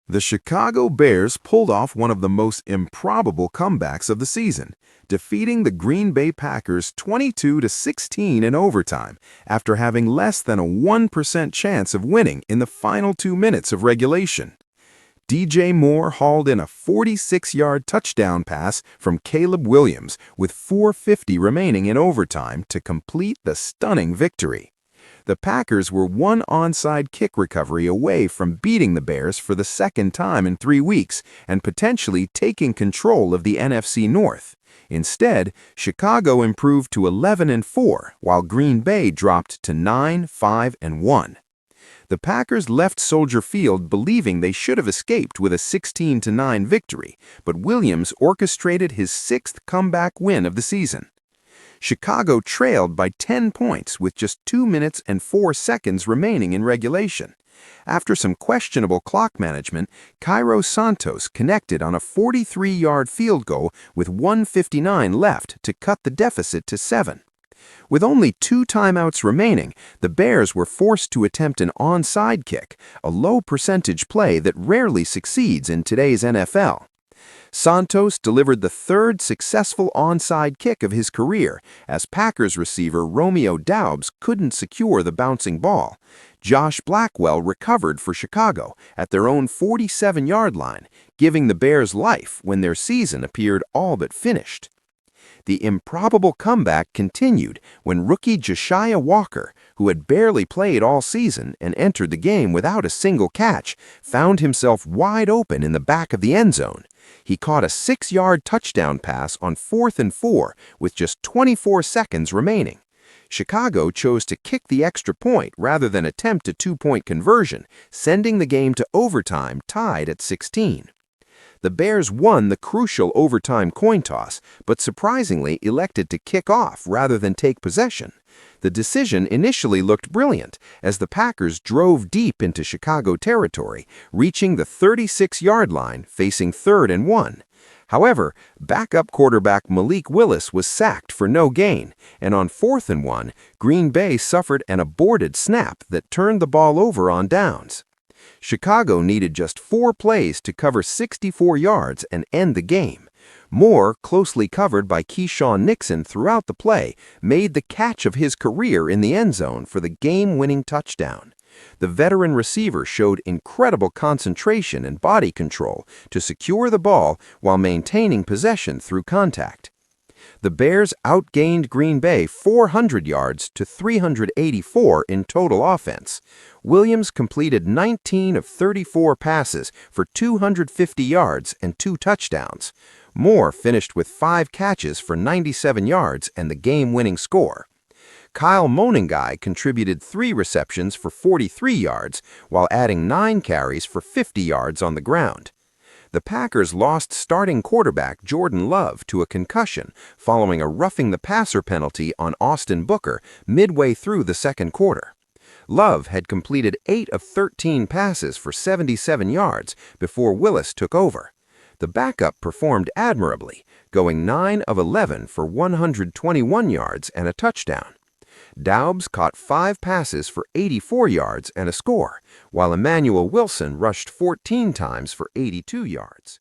The Chicago Bears pulled off one of the most improbable comebacks of the season, defeating the Green Bay Packers 22-16 in overtime after having less than a 1% chance of winning in the final 2 minutes of regulation. DJ Moore hauled in a 46-yard touchdown pass from Caleb Williams with 4:50 remaining in overtime to complete the stunning victory. The Packers were one onside kick recovery away from beating the Bears for the second time in 3 weeks and potentially taking control of the NFC North. Instead, Chicago improved to 11-4, while Green Bay dropped to 9-5-1. The Packers left Soldier Field believing they should have escaped with a 16-9 victory, but Williams orchestrated his 6th comeback win of the season. Chicago trailed by 10 points with just 2 minutes and 4 seconds remaining in regulation. After some questionable clock management, Cairo Santos connected on a 43-yard field goal with 1:59 left to cut the deficit to 7. With only 2 timeouts remaining, the Bears were forced to attempt an onside kick, a low-percentage play that rarely succeeds in today's NFL. Santos delivered the 3rd successful onside kick of his career, as Packers receiver Romeo Doubs couldn't secure the bouncing ball. Josh Blackwell recovered for Chicago at their own 47-yard line, giving the Bears life when their season appeared all but finished. The improbable comeback continued when rookie Josiah Walker, who had barely played all season and entered the game without a single catch, found himself wide open in the back of the end zone. He caught a 6-yard touchdown pass on 4th and 4 with just 24 seconds remaining. Chicago chose to kick the extra point rather than attempt a 2-point conversion, sending the game to overtime tied at 16. The Bears won the crucial overtime coin toss, but surprisingly elected to kick off rather than take possession. The decision initially looked brilliant as the Packers drove deep into Chicago territory, reaching the 36-yard line facing 3rd and 1. However, backup quarterback Malik Willis was sacked for no gain, and on 4th and 1, Green Bay suffered an aborted snap that turned the ball over on downs. Chicago needed just 4 plays to cover 64 yards and end the game. Moore, closely covered by Keyshawn Nixon throughout the play, made the catch of his career in the end zone for the game-winning touchdown. The veteran receiver showed incredible concentration and body control to secure the ball while maintaining possession through contact. The Bears outgained Green Bay 400 yards to 384 in total offense. Williams completed 19 of 34 passes for 250 yards and 2 touchdowns. Moore finished with 5 catches for 97 yards and the game-winning score. Kyle Monangai contributed 3 receptions for 43 yards, while adding 9 carries for 50 yards on the ground. The Packers lost starting quarterback Jordan Love to a concussion following a roughing the passer penalty on Austin Booker midway through the second quarter. Love had completed 8 of 13 passes for 77 yards before Willis took over. The backup performed admirably, going 9 of 11 for 121 yards and a touchdown. Doubs caught 5 passes for 84 yards and a score, while Emmanuel Wilson rushed 14 times for 82 yards.